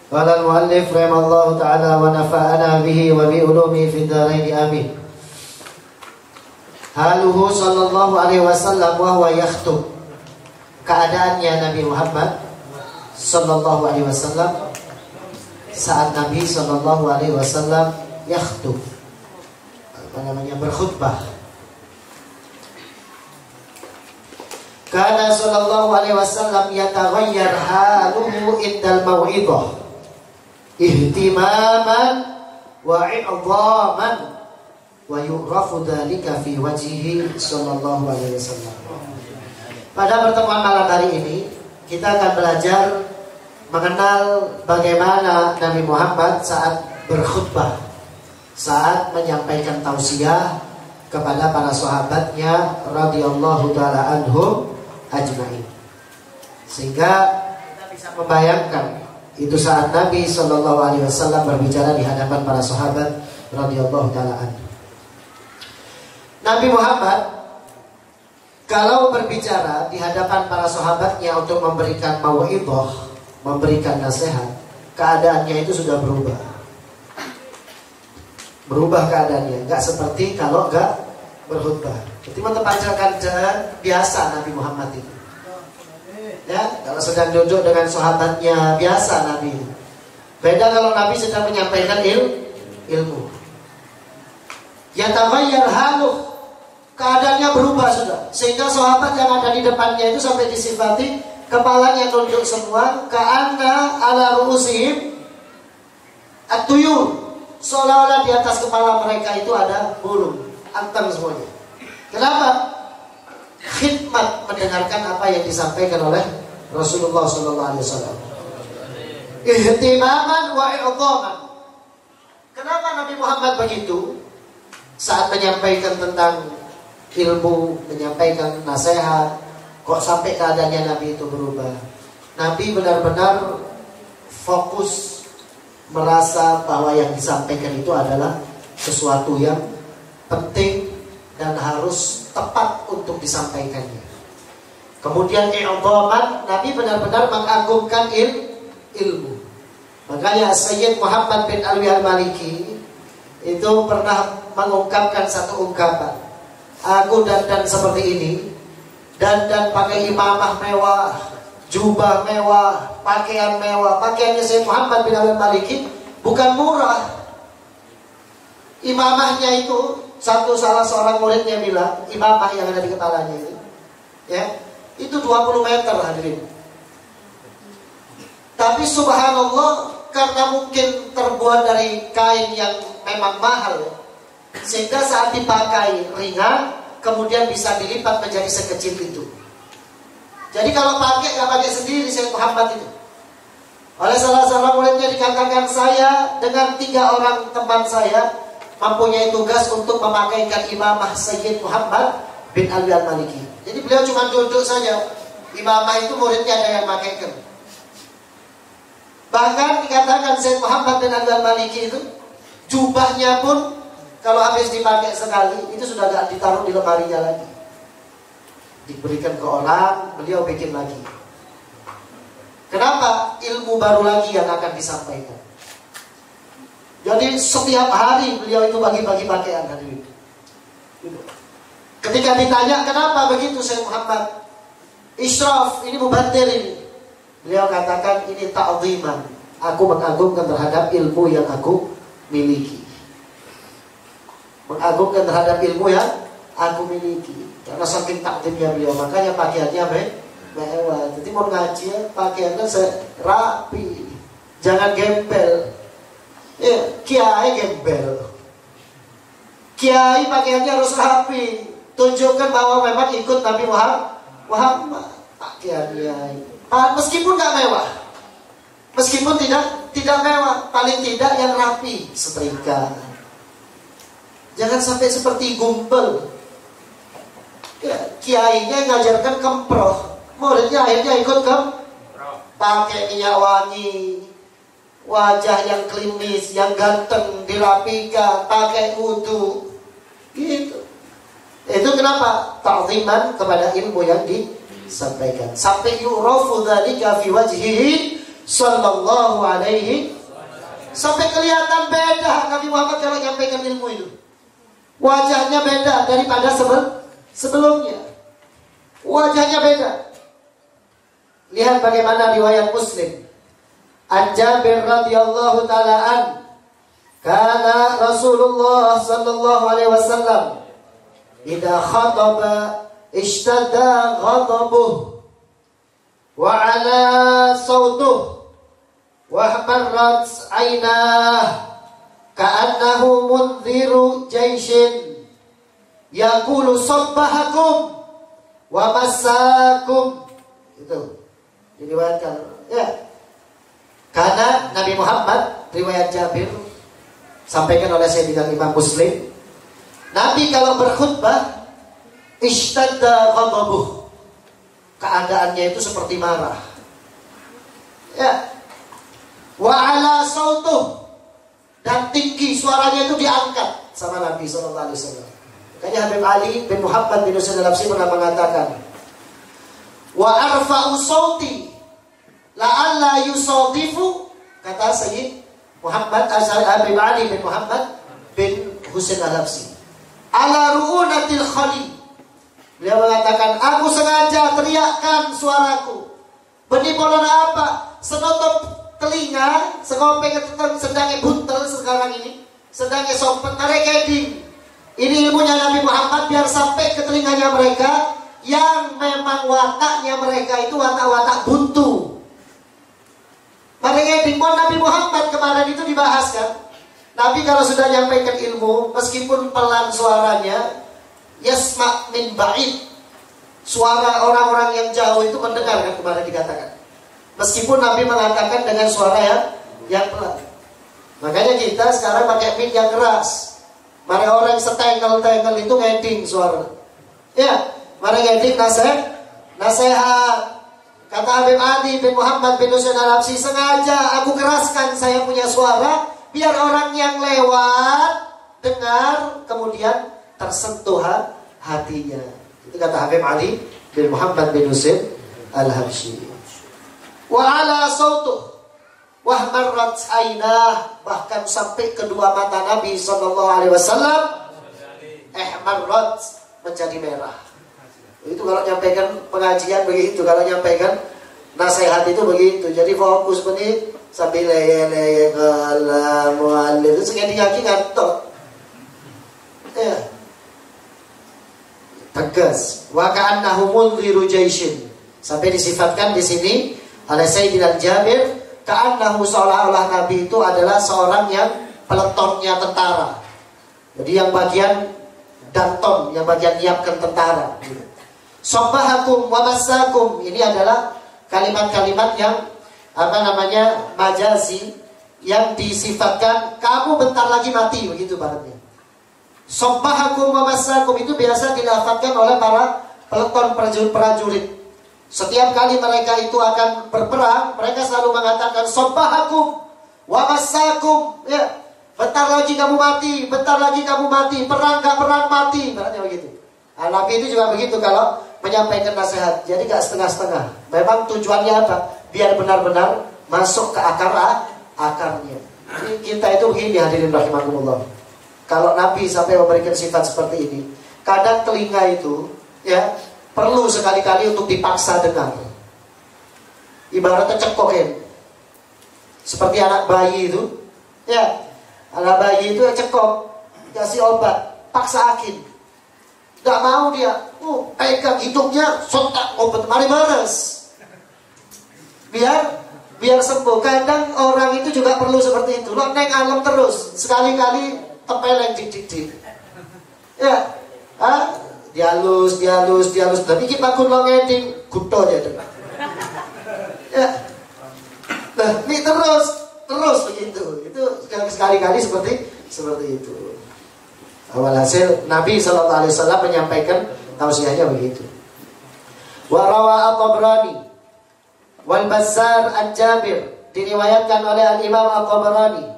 Qala al-muallif rahimallahu ta'ala wa nafa'ana bihi wa bi ulumi fid dharain amin. Haluhu sallallahu alaihi wasallam wa huwa yakhutub. Keadaannya Nabi Muhammad sallallahu alaihi wasallam saat Nabi sallallahu alaihi wasallam yakhutub, berkhutbah. Kana sallallahu alaihi wasallam yataghayyar haluhu indal mau'izah ihtimaman wa i'dhaman wa yu'rafu dhalika fi wajhihi sallallahu alaihi wasallam. Pada pertemuan malam hari ini kita akan belajar mengenal bagaimana Nabi Muhammad saat berkhutbah, saat menyampaikan tausiah kepada para sahabatnya radhiyallahu taala anhum ajma'in. Sehingga kita bisa membayangkan itu saat Nabi sallallahu alaihi wasallam berbicara di hadapan para sahabat radhiyallahu taala anhum. Nabi Muhammad kalau berbicara di hadapan para sahabatnya untuk memberikan mau'izah, memberikan nasihat, keadaannya itu sudah berubah. Berubah keadaannya, nggak seperti kalau nggak berkhutbah. Jadi menempatkan biasa Nabi Muhammad itu. Ya, kalau sedang duduk dengan sahabatnya biasa Nabi. Beda kalau Nabi sedang menyampaikan ilmu. Yataghayyar haluh, keadaannya berubah sudah. Sehingga sahabat yang ada di depannya itu sampai disifati kepalanya nunduk semua, ka'anna ala ru'usihim at-tuyur, seolah-olah di atas kepala mereka itu ada burung, anteng semuanya. Kenapa? Khidmat mendengarkan apa yang disampaikan oleh Rasulullah SAW. Ihtimaman wa i'dhaman. Kenapa Nabi Muhammad begitu? Saat menyampaikan tentang ilmu, menyampaikan nasihat, kok sampai keadaannya Nabi itu berubah? Nabi benar-benar fokus, merasa bahwa yang disampaikan itu adalah sesuatu yang penting dan harus tepat untuk disampaikannya. Kemudian i'dhaman, Nabi benar-benar mengagungkan ilmu. Makanya Sayyid Muhammad bin Alwi al-Maliki itu pernah mengungkapkan satu ungkapan. Aku dandan seperti ini, dandan pakai imamah mewah, jubah mewah, pakaian mewah. Pakaiannya Sayyid Muhammad bin Alwi al-Maliki bukan murah. Imamahnya itu, salah seorang muridnya bilang, imamah yang ada di kepalanya itu, ya, itu 20 meter hadirin. Tapi subhanallah, karena mungkin terbuat dari kain yang memang mahal, sehingga saat dipakai ringan, kemudian bisa dilipat menjadi sekecil itu. Jadi kalau pakai, gak pakai sendiri Sayyid Muhammad itu. Oleh salah seorang muridnya dikatakan, saya dengan 3 orang teman saya mempunyai tugas untuk memakaikan imamah Sayyid Muhammad bin Alwi al-Maliki. Jadi beliau cuma duduk saja. Imamah itu muridnya ada yang makaikan. Bahkan dikatakan Sayyid Muhammad bin Alwi al-Maliki itu jubahnya pun kalau habis dipakai sekali itu sudah gak ditaruh di lemarinya lagi. Diberikan ke orang, beliau bikin lagi. Kenapa? Ilmu baru lagi yang akan disampaikan. Jadi setiap hari beliau itu bagi-bagi pakaian hadirin. Ketika ditanya kenapa begitu Sayyid Muhammad, Isyraf, ini mubadir ini. Beliau katakan ini ta'ziman. Aku mengagungkan terhadap ilmu yang aku miliki. Mengagungkan terhadap ilmu yang aku miliki. Karena saking takdimnya beliau, makanya pakaiannya mewah. Jadi mau ngaji pakaiannya rapi, jangan gembel. Ya, kiai gembel. Kiai pakaiannya harus rapi, tunjukkan bahwa memang ikut Nabi Muhammad. Pakaiannya, meskipun gak mewah, meskipun tidak mewah, paling tidak yang rapi, setrika. Jangan sampai seperti gumpel. Ya, kiainya ngajarkan kemproh, muridnya akhirnya ikut pakai minyak wangi, wajah yang klimis, yang ganteng, dirapikan, pakai wudu, gitu. Itu kenapa? Ta'ziman kepada ilmu yang disampaikan. Sampai yu'rafu dzalika fi wajhihi Sallallahu alaihi. Sampai kelihatan beda Nabi Muhammad kalau nyampaikan ilmu itu. Wajahnya beda daripada sebelumnya. Wajahnya beda. Lihat bagaimana riwayat Muslim. An Jabir radhiyallahu taala an, kana Rasulullah sallallahu alaihi wasallam idza khataba ishtadda ghadabuhu wa ala sautuhu wa hamarrat aynah ka'annahu mundhiru jaishin yaqulu sabbahakum wa massakum. Itu diriwayatkan ya. Karena Nabi Muhammad, riwayat Jabir sampaikan oleh Sayyidina Imam Muslim, Nabi kalau berkhutbah ishtadda ghadabuh, keadaannya itu seperti marah ya. Wa ala sautuh, dan tinggi suaranya itu diangkat sama Nabi sallallahu alaihi wasallam. Makanya Habib Ali bin Muhammad bin Husain al-Habsyi pernah mengatakan, wa arfa'u sauti la'alla yusadifu, kata Sayyid Muhammad Habib Ali bin Muhammad bin Husain al-Habsyi, ala ru'unatil khali. Beliau mengatakan, aku sengaja teriakkan suaraku. Benipolan apa? Senotok telinga, sekopeng ketutang sedangnya buntel sekarang ini, sedangnya sompet narekeding. Ini ilmunya Nabi Muhammad biar sampai ke telinganya mereka yang memang wataknya mereka itu watak-watak buntu. Narekeding pun Nabi Muhammad kemarin itu dibahas kan. Nabi kalau sudah nyampaikan ilmu, meskipun pelan suaranya, yasma' min ba'id, suara orang-orang yang jauh itu mendengar kan kemarin dikatakan. Meskipun Nabi mengatakan dengan suara yang pelan. Makanya kita sekarang pakai mic yang keras. Mari orang setengkel-tengkel itu ngeding suara. Ya, mari ngeding nasihat. Kata Habib Ali bin Muhammad bin Husain al-Habsyi, sengaja aku keraskan saya punya suara biar orang yang lewat dengar kemudian tersentuh hatinya. Itu kata Habib Ali bin Muhammad bin Husain al-Habsyi. Wa ala sautuh wa marrat aynah, bahkan sampai kedua mata Nabi sallallahu alaihi wasallam marrat, menjadi merah. Itu kalau nyampaikan pengajian begitu, kalau nyampaikan nasihat itu begitu. Jadi fokus begini sambil leye-leye kalau muallim itu sekali kaki ngantuk. Ya. Tegas. Wa ka'annahu mundhiru jaishin. Sampai disifatkan di sini oleh Sayyidina Jabir, ka'annahu, seolah-olah Nabi itu adalah seorang yang peletonnya tentara. Jadi yang bagian danton, yang bagian nyiapkan tentara. Sabbahakum wa massakum, ini adalah kalimat-kalimat yang majazi, yang disifatkan kamu bentar lagi mati, begitu baratnya. Sabbahakum wa massakum itu biasa dilafadzkan oleh para peleton prajurit. Setiap kali mereka itu akan berperang, mereka selalu mengatakan sabbahakum wa massakum, ya, bentar lagi kamu mati, bentar lagi kamu mati, perang gak perang mati, berarti begitu. Nah, Nabi itu juga begitu kalau menyampaikan nasihat. Jadi gak setengah-setengah. Memang tujuannya apa? Biar benar-benar masuk ke akarnya. Jadi kita itu begini, hadirin rahimakumullah. Kalau Nabi sampai memberikan sifat seperti ini, kadang telinga itu ya perlu sekali-kali untuk dipaksa dengar. Ibaratnya cekokin. Seperti anak bayi itu, ya, anak bayi itu cekok, kasih obat, paksakin. Gak mau dia, pegang hidungnya, sontak obat, mari maras. Biar sembuh. Kadang orang itu juga perlu seperti itu. Lo neng alam terus, sekali-kali tempeleng dik. Ya, dihalus, tapi kita kun lo ngeding, guto aja tuh. Ya, nah ini terus begitu. Itu sekali-kali seperti itu. Awal hasil Nabi Sallallahu Alaihi Wasallam menyampaikan tausiahnya begitu. Wa rawa at-Tabrani wal Bazzar an Jabir, diriwayatkan oleh al-Imam at-Tabrani,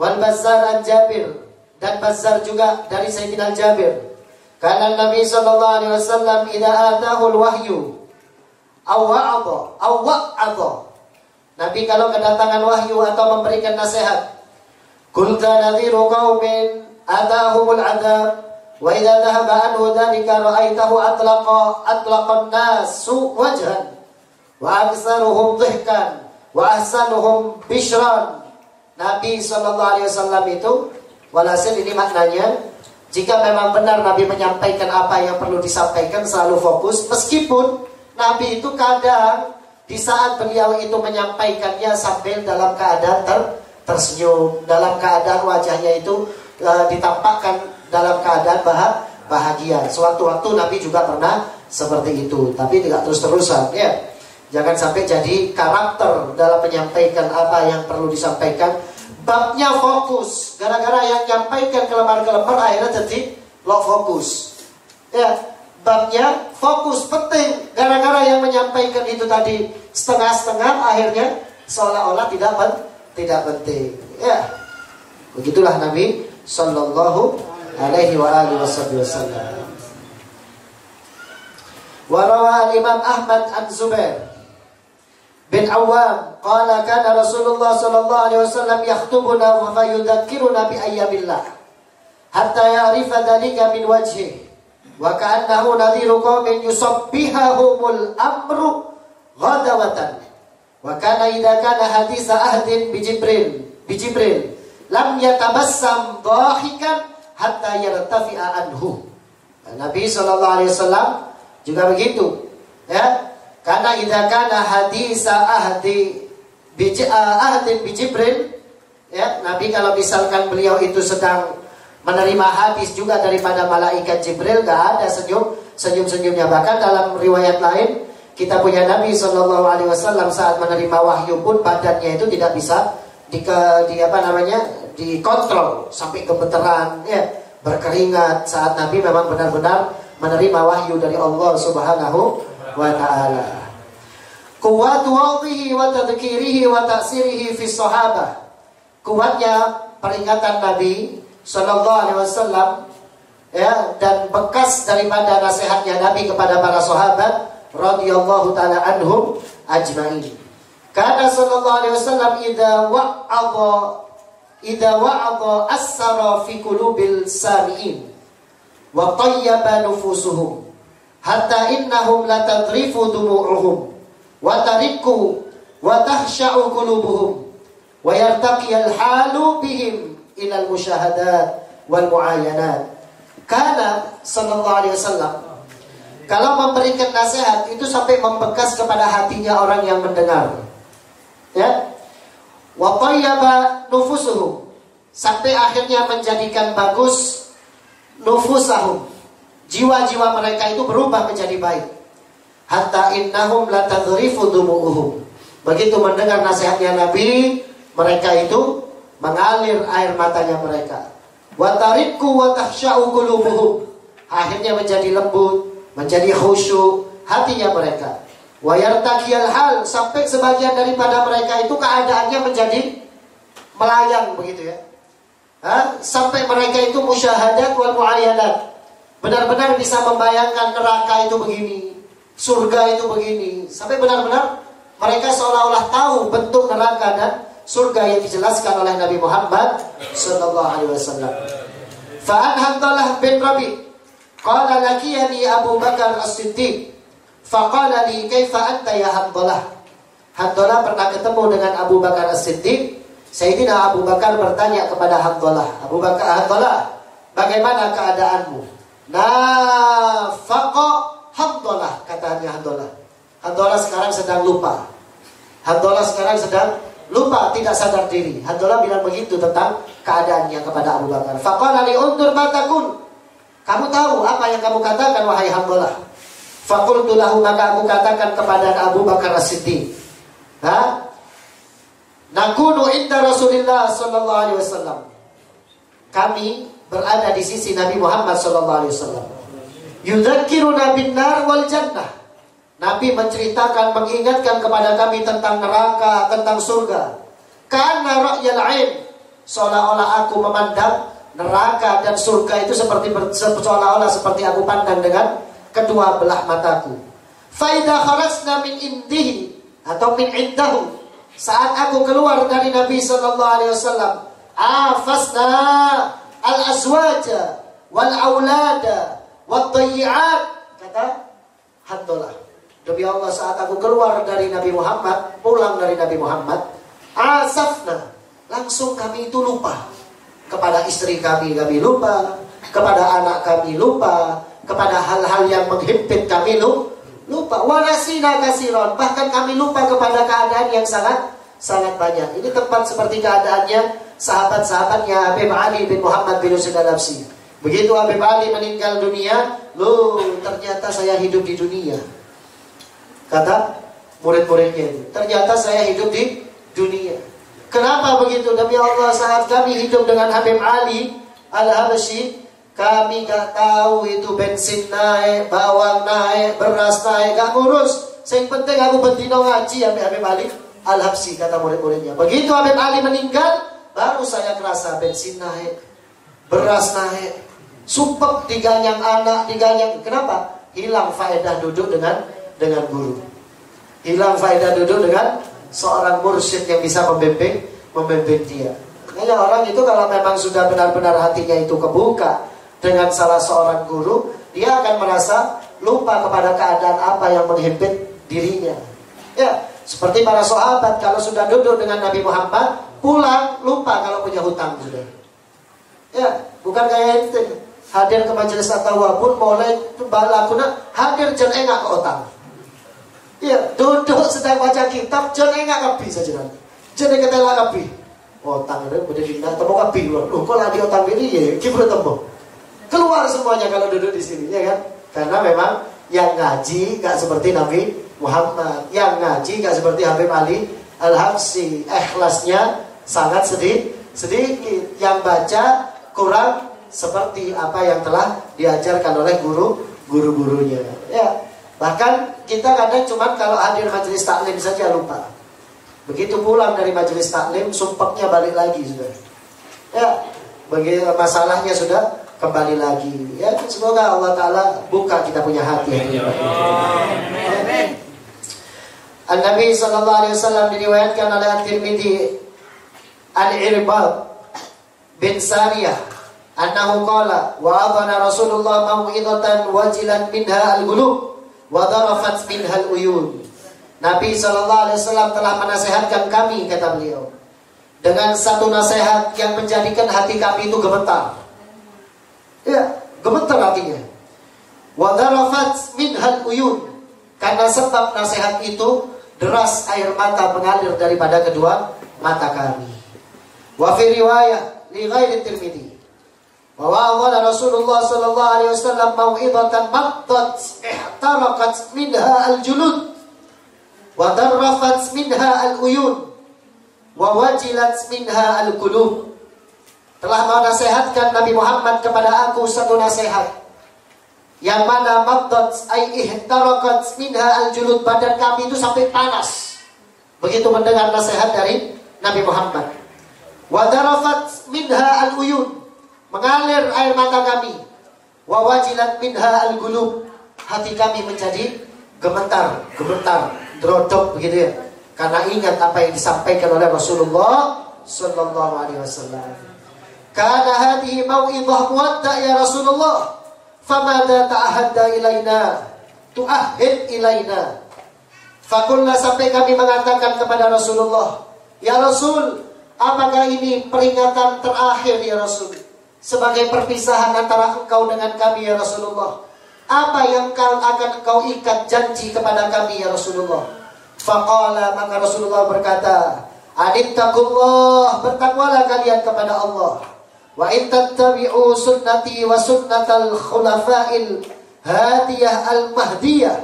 wal Bazzar an Jabir, dan Bazzar juga dari Sayyidina Jabir. Karena Nabi Sallallahu Alaihi Wasallam idza atahu al-wahyu aw wa'adha Nabi kalau kedatangan wahyu atau memberikan nasihat, kunta nadhiru qaumin atahumul adab wa idza dhahaba anhu dhalika ra'aitahu atlaqan nasu wajhan wa aktsaruhum dhihkan wa ahsanuhum bishran. Nabi SAW itu, walhasil ini maknanya, jika memang benar Nabi menyampaikan apa yang perlu disampaikan, selalu fokus. Meskipun Nabi itu kadang di saat beliau itu menyampaikannya sambil dalam keadaan tersenyum, dalam keadaan wajahnya itu ditampakkan dalam keadaan bahagia. Sewaktu-waktu Nabi juga pernah seperti itu, tapi tidak terus-terusan ya. Jangan sampai jadi karakter dalam menyampaikan apa yang perlu disampaikan. Babnya fokus, gara-gara yang nyampaikan kelembar-kelembar akhirnya jadi low fokus ya. Babnya fokus penting, gara-gara yang menyampaikan itu tadi setengah-setengah, akhirnya seolah-olah tidak penting ya. Begitulah Nabi sallallahu alaihi wa alihi wasallam. Wa rawa Imam Ahmad an Zubair bin Awam qala kana Rasulullah sallallahu alaihi wasallam yakhtubuna wa yudzakkiruna bi ayyamillah hatta ya'rifa dhalika min wajhihi wa ka'annahu nadhiru qaumin yusabbihahumul amru ghadawatan wa kana idza kana haditsa ahdin bi Jibril lam yatabassam dhahikan hatta yartafi'a anhu. Nabi sallallahu alaihi wasallam juga begitu ya. Karena idza kana haditsa ahdin bi Jibril ya, Nabi kalau misalkan beliau itu sedang menerima hadis juga daripada malaikat Jibril, gak ada senyum-senyumnya. Bahkan dalam riwayat lain kita punya Nabi SAW saat menerima wahyu pun badannya itu tidak bisa dikontrol sampai gemeteran ya, berkeringat saat Nabi memang benar-benar menerima wahyu dari Allah Subhanahu wa ta'ala. Kuwatu wadhihi wa tadhkirihi wa ta'sirihi fi sahabah. Kuatnya peringatan Nabi Sallallahu Alaihi Wasallam ya, dan bekas daripada nasihatnya Nabi kepada para sahabat radhiyallahu taala anhum ajmain. Karena Sallallahu Alaihi Wasallam idza wa'adha asara fi qulubil sami'in wa tayyaba nufusuhum hatta innahum la tadrifu dumu'uhum wa tariku wa tahsha'u qulubuhum wa yartaqiyal halu bihim ilal musyahadat wal muayyanat. Karena Sallallahu Alaihi Wasallam kalau memberikan nasihat itu sampai membekas kepada hatinya orang yang mendengar ya. Wa tayyaba nufusuhum, sampai akhirnya menjadikan bagus nufusahum, jiwa-jiwa mereka itu berubah menjadi baik. Hatta innahum la tadrifu dumu'uhum, begitu mendengar nasihatnya Nabi, mereka itu mengalir air matanya mereka. Wa tariku wa tahsya'u qulubuhum, akhirnya menjadi lembut, menjadi khusyuk hatinya mereka. Wa yartaqiyal hal, sampai sebagian daripada mereka itu keadaannya menjadi melayang begitu ya. Sampai mereka itu musyahadat wal muayyanat, benar-benar bisa membayangkan neraka itu begini, surga itu begini, sampai benar-benar mereka seolah-olah tahu bentuk neraka dan surga yang dijelaskan oleh Nabi Muhammad sallallahu alaihi wasallam. Fa'an Handalah bin Rabi qala lakiyani Abu Bakar As-Siddiq faqala li kaifa anta ya Handalah. Handalah pernah ketemu dengan Abu Bakar As-Siddiq. Sayyidina Abu Bakar bertanya kepada Handalah, Abu Bakar, Handalah, bagaimana keadaanmu? Nafaqa Handalah, katanya Handalah. Handalah sekarang sedang lupa. Handalah sekarang sedang lupa, tidak sadar diri. Handalah bilang begitu tentang keadaannya kepada Abu Bakar. Faqala li undur matakun, kamu tahu apa yang kamu katakan wahai Handalah? Faqultu lahu, maka aku katakan kepada Abu Bakar As-Siddiq, nakunu inda Rasulillah sallallahu alaihi wasallam, kami berada di sisi Nabi Muhammad sallallahu alaihi wasallam. Yudzakiruna bin nar wal jannah, Nabi menceritakan, mengingatkan kepada kami tentang neraka, tentang surga. Karena ra'yal ain, seolah-olah aku memandang neraka dan surga itu seolah-olah seperti aku pandang dengan kedua belah mataku. Fa idza kharajna min indihi atau min indahu, saat aku keluar dari Nabi sallallahu alaihi wasallam, afasna al-azwaja wal aulada wat tayyi'at, kata Handalah, demi Allah saat aku keluar dari Nabi Muhammad, pulang dari Nabi Muhammad, asafna, langsung kami itu lupa kepada istri kami lupa, kepada anak kami lupa, kepada hal-hal yang menghimpit kami lupa. Wanasina kasiron, bahkan kami lupa kepada keadaan yang sangat banyak. Ini tempat seperti keadaannya sahabat-sahabatnya Habib Ali bin Muhammad bin Husain Al-Habsyi. Begitu Habib Ali meninggal dunia, loh ternyata saya hidup di dunia. Kata murid-muridnya itu, ternyata saya hidup di dunia. Kenapa begitu? Demi Allah, saat kami hidup dengan Habib Ali Al-Habsyi, kami gak tahu itu bensin naik, bawang naik, beras naik, gak ngurus. Yang penting aku bentino ngaji Habib Ali Al-Habsyi, kata murid-muridnya. Begitu Habib Ali meninggal, baru saya kerasa bensin naik, beras naik, sumpek diganyang anak, diganyang. Kenapa? Hilang faedah duduk dengan guru. Hilang faedah duduk dengan seorang mursyid yang bisa membimbing dia. Makanya orang itu kalau memang sudah benar-benar hatinya itu kebuka dengan salah seorang guru, dia akan merasa lupa kepada keadaan apa yang menghimpit dirinya. Ya, seperti para sahabat kalau sudah duduk dengan Nabi Muhammad, pulang lupa kalau punya hutang sudah. Ya, bukan kayak itu. Hadir ke majelis at-tawwa pun mulai balakuna hadir jen enggak ke utang. Ya, duduk sedang baca kitab jen enggak kapi saja nanti. Jen ketela kapi. Utang itu udah dindah temu kapi loh. Kok lagi utang ini ya, gimana temu? Keluar semuanya kalau duduk di sini, ya kan? Karena memang yang ngaji gak seperti Nabi Muhammad, yang ngaji gak seperti Habib Ali Al-Habsyi, ikhlasnya sangat sedikit. Yang baca kurang seperti apa yang telah diajarkan oleh guru-gurunya. Ya, bahkan kita kadang cuma kalau hadir majelis taklim saja lupa. Begitu pulang dari majelis taklim, sumpeknya balik lagi sudah. Ya, begitu masalahnya sudah kembali lagi. Ya, semoga Allah Ta'ala buka kita punya hati. An-Nabi sallallahu alaihi wasallam diriwayatkan oleh At-Tirmidzi Al-Irbad bin Sariyah annahu qala wa adana Rasulullah mau'izatan wajilan minha al-qulub wa darafat minha al-uyun. Nabi sallallahu alaihi wasallam telah menasihatkan kami, kata beliau, dengan satu nasihat yang menjadikan hati kami itu gemetar. Ya, gemetar hatinya. Wa darafat minhal uyun, karena sebab nasihat itu deras air mata mengalir daripada kedua mata kami. Wa fi riwayah li ghairi Tirmidzi wa wa'adha Rasulullah sallallahu alaihi wasallam mau'izatan mattat ihtaraqat minha al-julud wa darafat minha al-uyun wa wajilat minha al-qulub. Telah menasihatkan Nabi Muhammad kepada aku satu nasihat yang mana mabdat ay ihtaraqat minha al-julud, badan kami itu sampai panas begitu mendengar nasihat dari Nabi Muhammad. Wa darafat minha al-uyun, mengalir air mata kami. Wa wajilat minha al-qulub, hati kami menjadi gemetar, drodok begitu ya, karena ingat apa yang disampaikan oleh Rasulullah sallallahu alaihi wasallam. Kana hadhihi mau'izah muwadda' ya Rasulullah, famada ta'ahadda ilaina, tu'ahid ilaina. Fakulna, sampai kami mengatakan kepada Rasulullah, ya Rasul, apakah ini peringatan terakhir ya Rasul, sebagai perpisahan antara engkau dengan kami ya Rasulullah? Apa yang akan engkau ikat janji kepada kami ya Rasulullah? Faqala, maka Rasulullah berkata, anittaqullah, bertakwalah kalian kepada Allah. Wa in tattabi'u sunnati wa sunnatal khulafa'il hadiyah al-mahdiyah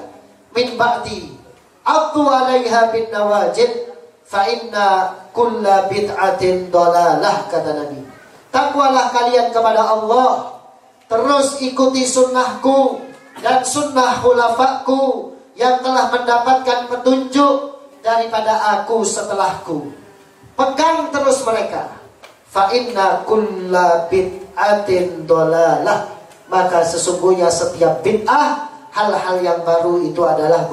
min ba'di addu 'alaiha bin nawajid fa inna kulla bid'atin dalalah, kata Nabi. Takwalah kalian kepada Allah, terus ikuti sunnahku dan sunnah khulafaku yang telah mendapatkan petunjuk daripada aku setelahku. Pegang terus mereka. Fa inna kulla bid'atin dalalah, maka sesungguhnya setiap bid'ah, hal-hal yang baru itu adalah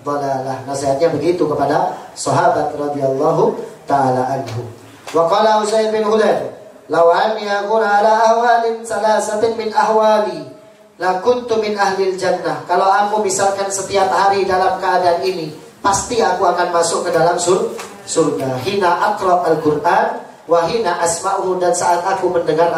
dhalalah. Nasihatnya begitu kepada sahabat radhiyallahu taala anhu. Wa qala Usaid bin Hudayr, "Law anni aqulu ala ahwalin salasatin min ahwali, la kuntu min ahlil jannah." Kalau aku misalkan setiap hari dalam keadaan ini, pasti aku akan masuk ke dalam surga. Hina aqra al-Qur'an wa hina asma'uhu, dan saat aku mendengar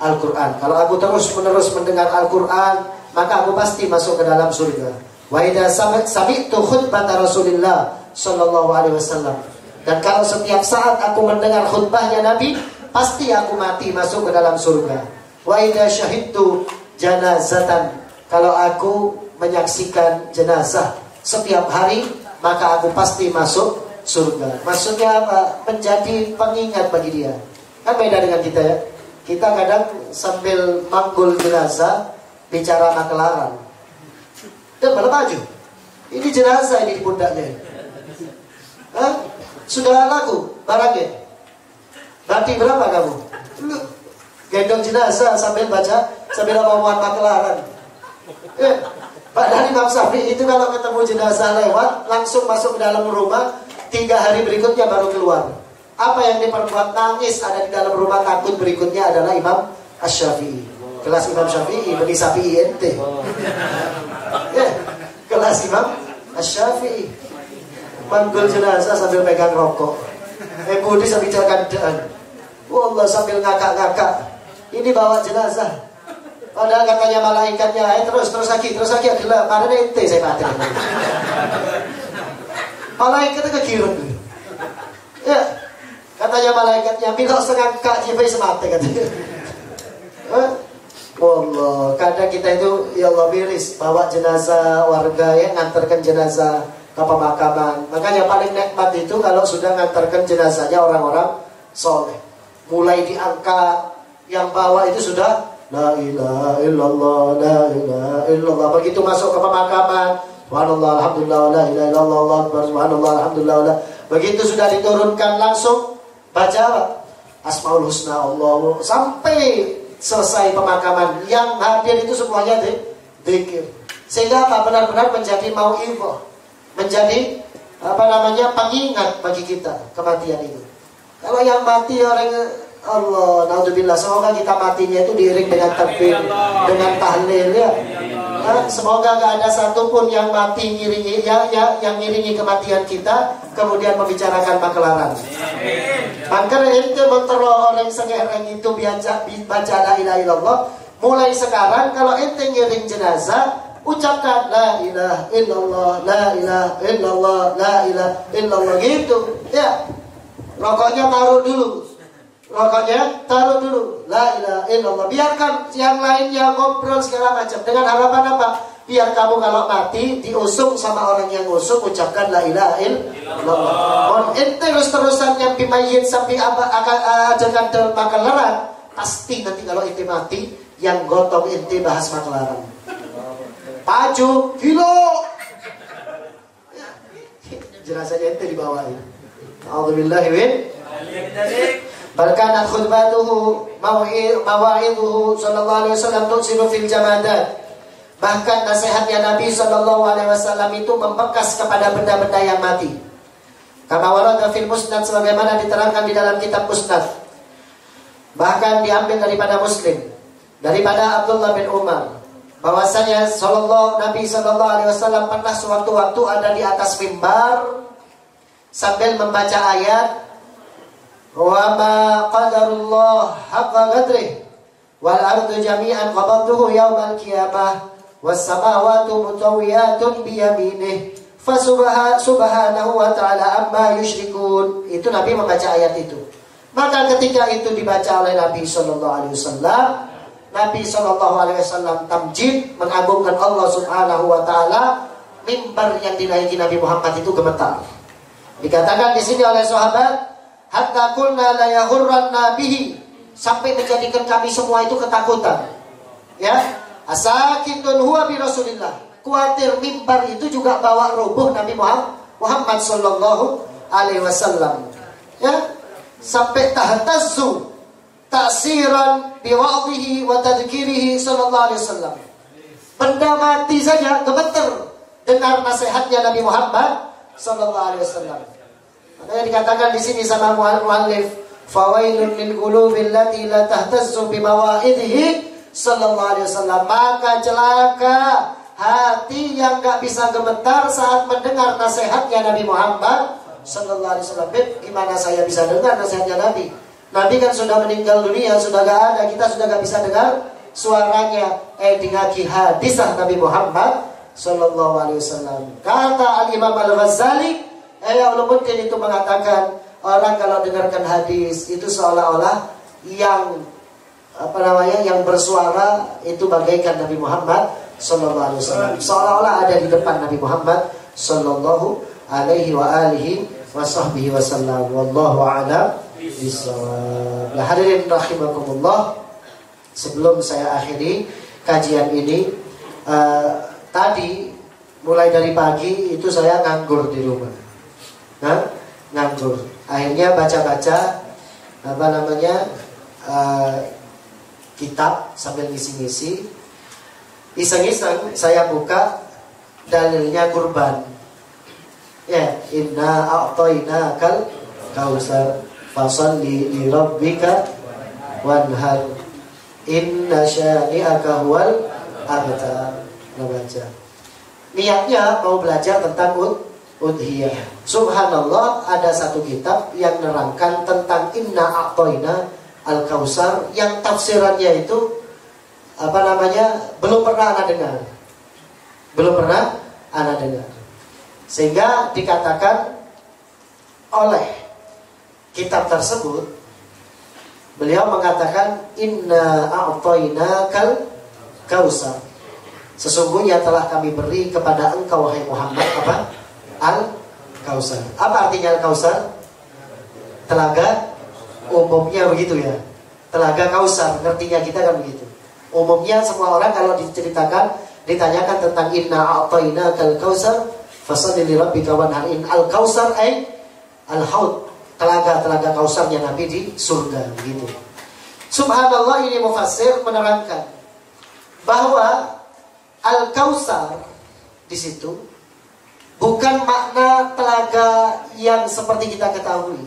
Al-Quran. Kalau aku terus-menerus mendengar Al-Quran, maka aku pasti masuk ke dalam surga. Wa idza sami'tu khutbah Rasulillah sallallahu alaihi wasallam, dan kalau setiap saat aku mendengar khutbahnya Nabi, pasti aku mati masuk ke dalam surga. Wa idza syahidtu janazatan, kalau aku menyaksikan jenazah setiap hari, maka aku pasti masuk surga. Maksudnya apa? Menjadi pengingat bagi dia. Kan beda dengan kita ya. Kita kadang sambil manggul jenazah bicara makelaran. Dan malah maju. Ini jenazah ini di pundaknya. Hah? Sudah laku barangnya. Berarti berapa kamu? Lu gendong jenazah sambil baca, sambil omongan makelaran. Padahal Imam Syafi'i itu kalau ketemu jenazah lewat, langsung masuk ke dalam rumah, 3 hari berikutnya baru keluar. Apa yang diperbuat, nangis ada di dalam rumah, takut berikutnya adalah Imam Asy-Syafi'i. Kelas Imam Syafi'i, beli Syafi'i ente. Kelas Imam Asy-Syafi'i. Manggul jenazah sambil pegang rokok. Budi sambil cakadaan. Wallah sambil ngakak-ngakak. Ini bawa jenazah. Padahal katanya malaikatnya, terus lagi. Adalah, mana ente saya mati. Malaikatnya kekirun. Ya. Katanya malaikatnya, "Bila sengangka jibai semate," katanya. Wallah, kadang kita itu ya Allah miris bawa jenazah warga ya, ngantarkan jenazah ke pemakaman. Makanya paling nikmat itu kalau sudah ngantarkan jenazahnya orang-orang soleh. Mulai diangkat, yang bawa itu sudah la ilaha illallah, la ilaha illallah. Begitu masuk ke pemakaman, subhanallah, alhamdulillah, la ilaha illallah, Allahu akbar, subhanallah, alhamdulillah. Begitu sudah diturunkan langsung baca Asmaul Husna Allah sampai selesai pemakaman. Yang hadir itu semuanya dzikir. Sehingga apa? Benar-benar menjadi mau'izah, menjadi pengingat bagi kita kematian itu. Kalau yang mati orang Allah, naudzubillah, semoga kita matinya itu diiring dengan takbir, dengan tahlil ya. Semoga gak ada satupun yang mati ngiringi, yang ngiringi kematian kita kemudian membicarakan makelaran. Maka ente mentero orang sengereng itu baca la ilaha illallah. Mulai sekarang kalau ente ngiring jenazah, ucapkan la ilaha illallah, la ilaha illallah, la ilaha illallah gitu ya. Rokoknya taruh dulu, la ilaha illallah. Biarkan yang lainnya ngobrol segala macam, dengan harapan apa? Biar kamu kalau mati diusung sama orang yang usung, ucapkan la ilaha illallah. Mon ente terus-terusan yang bimayin sampai akan ajarkan dalam makelaran, pasti nanti kalau ente mati yang gotong ente bahas makelaran. Paju, kilo. Jenazahnya ente dibawain. Alhamdulillah min. Bahkan khutbatuhu mawa'idhuhu sallallahu alaihi wasallam tusiru fil jamadat. Bahkan nasihatnya Nabi sallallahu alaihi wasallam itu membekas kepada benda-benda yang mati. Kama warada fil musnad, sebagaimana diterangkan di dalam kitab Musnad. Bahkan diambil daripada Muslim, daripada Abdullah bin Umar, bahwasanya Nabi sallallahu alaihi wasallam pernah sewaktu-waktu ada di atas mimbar sambil membaca ayat wa ma qadarullah haqqa qadrih wal ardu jami'an qabdatuhu yaumal qiyamah was samawati mutawiyatun bi yaminih fa subhanahu wa ta'ala amma yusyrikun. Itu Nabi membaca ayat itu. Maka ketika itu dibaca oleh Nabi sallallahu alaihi wasallam, Nabi sallallahu alaihi wasallam tamjid, mengagungkan Allah Subhanahu wa taala. Mimbar yang dinaiki Nabi Muhammad itu gemetar. Dikatakan di sini oleh sahabat, hatta qulna la yahurranna bihi, sampai menjadikan kami semua itu ketakutan. Ya, asakitun huwa bi Rasulillah. Kuatir mimbar itu juga bawa roboh Nabi Muhammad sallallahu alaihi wasallam. Ya, sampai tahtazzu ta'siran bi wa'dhihi wa tadhkirihi sallallahu alaihi wasallam. Benda mati saja gemeter dengar nasihatnya Nabi Muhammad sallallahu alaihi wasallam. Makanya dikatakan di sini sama muallif, fawailun lil qulubi allati la tahtazzu bi mawa'idhi sallallahu alaihi wasallam. Maka celaka hati yang gak bisa gemetar saat mendengar nasihatnya Nabi Muhammad sallallahu alaihi wasallam. Gimana saya bisa dengar nasihatnya Nabi? Nabi kan sudah meninggal dunia, sudah gak ada, kita sudah gak bisa dengar suaranya. Dingaki hadisah Nabi Muhammad sallallahu alaihi wasallam. Kata Al-Imam Al-Ghazali, Ulumuddin itu mengatakan, orang kalau dengarkan hadis itu seolah-olah yang yang bersuara itu bagaikan Nabi Muhammad sallallahu alaihi wasallam. Seolah-olah ada di depan Nabi Muhammad sallallahu alaihi wa alihi wasahbihi wasallam. Wallahu a'lam bishawab. Hadirin rahimakumullah, sebelum saya akhiri kajian ini, tadi mulai dari pagi itu saya nganggur di rumah. Nganggur. Akhirnya baca-baca kitab sambil ngisi-ngisi. Iseng-iseng saya buka dalilnya kurban. Ya, inna a'tainakal kautsar fasholli li rabbika wanhar inna syani'aka huwal abtar. Baca. Niatnya mau belajar tentang udhiyah. Subhanallah, ada satu kitab yang nerangkan tentang inna a'taina al-kautsar yang tafsirannya itu belum pernah Anda dengar. Belum pernah Anda dengar. Sehingga dikatakan oleh kitab tersebut, beliau mengatakan inna a'tainakal kautsar. Sesungguhnya telah kami beri kepada engkau wahai Muhammad Al-Kautsar. Apa artinya Al-Kautsar? Telaga, umumnya begitu ya. Telaga Kautsar, ngertinya kita kan begitu. Umumnya semua orang kalau diceritakan, ditanyakan tentang inna a'tainakal kautsar fasholli li rabbika wanhar. Al-Kautsar al-haud, telaga Kautsarnya Nabi di surga begitu. Subhanallah, ini mufassir menerangkan bahwa Al-Kautsar di situ bukan makna telaga yang seperti kita ketahui.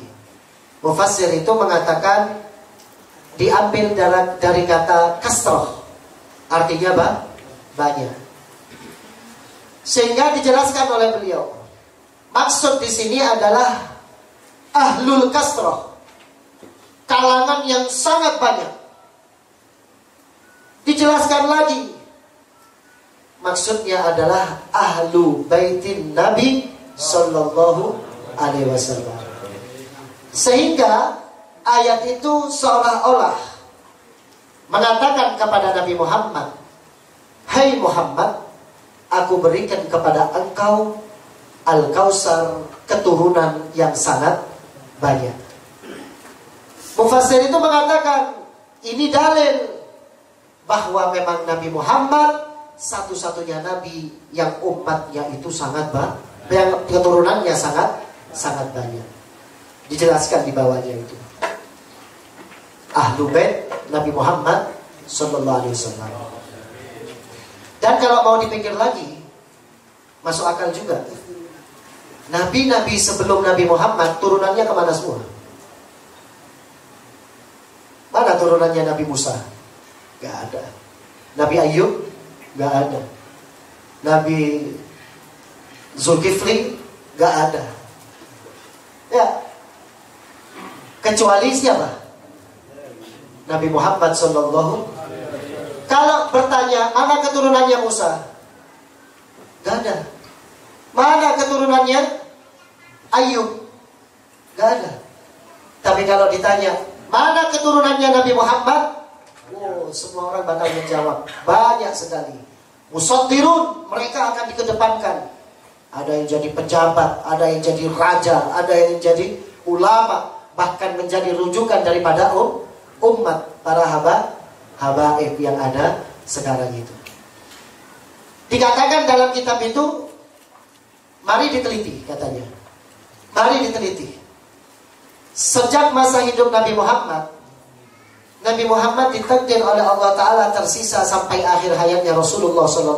Mufassir itu mengatakan diambil dari kata kasroh, artinya banyak. Sehingga dijelaskan oleh beliau, maksud di sini adalah ahlul kasroh, kalangan yang sangat banyak. Dijelaskan lagi, maksudnya adalah ahlu baitin Nabi sallallahu alaihi wasallam. Sehingga ayat itu seolah-olah mengatakan kepada Nabi Muhammad, hai Muhammad, aku berikan kepada engkau Al-Kautsar, keturunan yang sangat banyak. Mufassir itu mengatakan ini dalil bahwa memang Nabi Muhammad satu-satunya Nabi yang umatnya itu sangat banyak, yang keturunannya sangat banyak. Dijelaskan di bawahnya itu Ahlu Bait Nabi Muhammad sallallahu alaihi wasallam. Dan kalau mau dipikir lagi, masuk akal juga. Nabi-nabi sebelum Nabi Muhammad turunannya kemana semua? Mana turunannya Nabi Musa? Gak ada. Nabi Ayub? Gak ada. Nabi Zulkifli? Gak ada. Ya, kecuali siapa? Nabi Muhammad sallallahu. Kalau bertanya mana keturunannya Musa, gak ada. Mana keturunannya Ayub, gak ada. Tapi kalau ditanya mana keturunannya Nabi Muhammad, semua orang bakal menjawab banyak sekali. Musaddirun, mereka akan dikedepankan. Ada yang jadi pejabat, ada yang jadi raja, ada yang jadi ulama, bahkan menjadi rujukan daripada umat para habaib yang ada sekarang itu. Dikatakan dalam kitab itu, mari diteliti katanya. Mari diteliti. Sejak masa hidup Nabi Muhammad ditakdir oleh Allah Ta'ala tersisa sampai akhir hayatnya Rasulullah SAW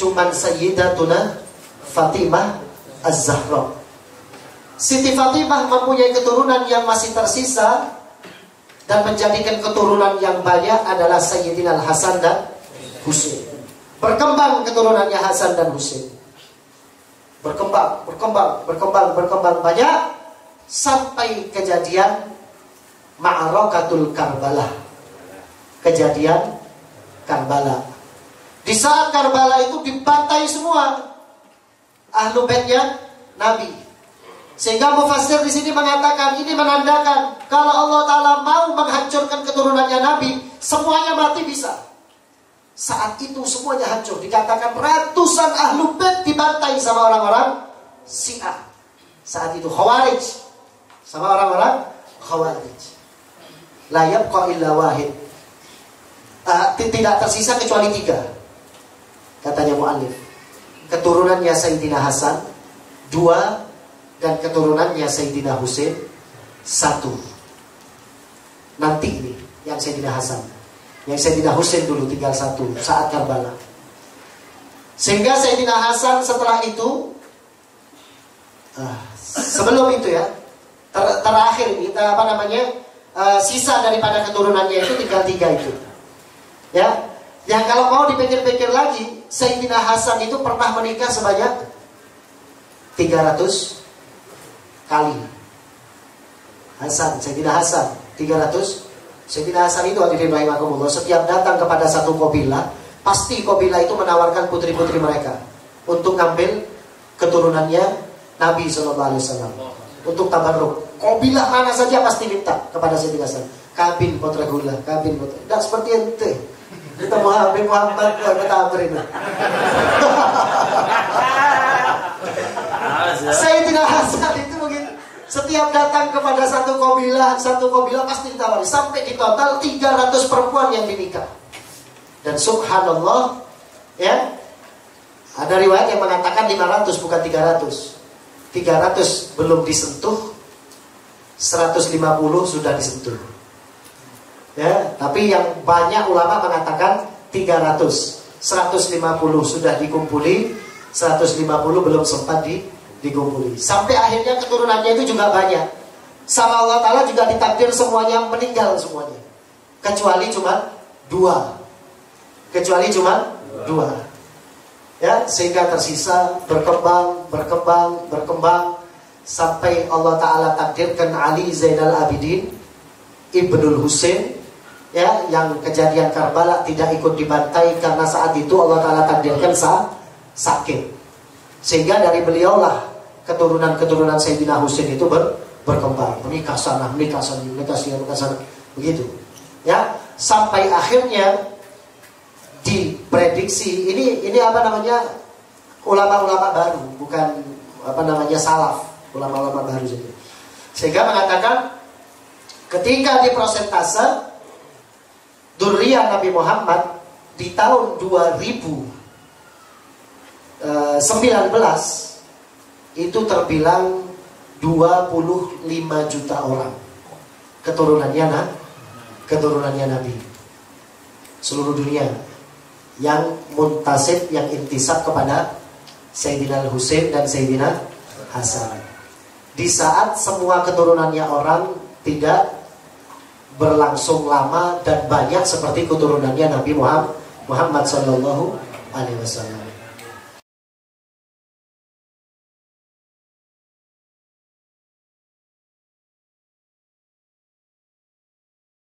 cuman Sayyidatuna Fatimah Az-Zahra. Siti Fatimah mempunyai keturunan yang masih tersisa dan menjadikan keturunan yang banyak adalah Sayyidina Hasan dan Husain. Berkembang keturunannya Hasan dan Husain. Berkembang banyak sampai kejadian Ma'arakatul Karbala. Kejadian Karbala. Di saat Karbala itu dibantai semua ahlu baitnya Nabi. Sehingga mufassir di sini mengatakan ini menandakan kalau Allah Ta'ala mau menghancurkan keturunannya Nabi, semuanya mati bisa. Saat itu semuanya hancur. Dikatakan ratusan ahlu bait dibantai sama orang-orang Syiah. Saat itu Khawarij. Sama orang-orang Khawarij. La yabqa illa wahid. Tidak tersisa kecuali 3. Katanya mu'allif. Keturunannya Sayyidina Hasan 2, dan keturunannya Sayyidina Husain 1. Nanti ini yang Sayyidina Hasan. Yang Sayyidina Husain dulu tinggal 1 saat Karbala. Sehingga Sayyidina Hasan setelah itu, sebelum itu ya, terakhir ini sisa daripada keturunannya itu tinggal 3 itu. Ya, yang kalau mau dipikir-pikir lagi, Sayyidina Hasan itu pernah menikah sebanyak 300 kali. Sayyidina Hasan 300. Sayyidina Hasan itu hadirin rahimakumullah, setiap datang kepada satu kabilah, pasti kabilah itu menawarkan putri-putri mereka untuk ngambil keturunannya Nabi SAW untuk tabarruk. Kabilah mana saja pasti minta kepada Sayyidina Hasan. Kabin putra gula, kabin putra. Tidak seperti ente. Kita Muhammad bertabrin. Sayyidina Hasan itu mungkin setiap datang kepada satu kabilah pasti ditawari. Sampai di total 300 perempuan yang dinikah. Dan subhanallah, ya, ada riwayat yang mengatakan 500 bukan 300. 300 belum disentuh, 150 sudah disentuh. Ya, tapi yang banyak ulama mengatakan 300. 150 sudah dikumpuli, 150 belum sempat dikumpuli. Sampai akhirnya keturunannya itu juga banyak. Sama Allah Ta'ala juga ditakdir semuanya meninggal semuanya. Kecuali cuma 2. Ya, sehingga tersisa berkembang sampai Allah Ta'ala takdirkan Ali Zainal Abidin Ibnul Husain, ya, yang kejadian Karbala tidak ikut dibantai karena saat itu Allah Ta'ala takdirkan sakit. Sehingga dari beliaulah keturunan Sayyidina Husain itu berkembang, menikah sana, menikah sana, begitu. Ya, sampai akhirnya diprediksi ini ulama-ulama baru, bukan salaf, ulama-ulama baru saja. Sehingga mengatakan ketika di prosentase dzurriyyah Nabi Muhammad di tahun 2019 itu terbilang 25 juta orang keturunannya Nabi seluruh dunia yang muntasib, yang intisab kepada Sayyidina Husain dan Sayyidina Hasan. Di saat semua keturunannya orang tidak berlangsung lama dan banyak seperti keturunannya Nabi Muhammad Sallallahu Alaihi Wasallam.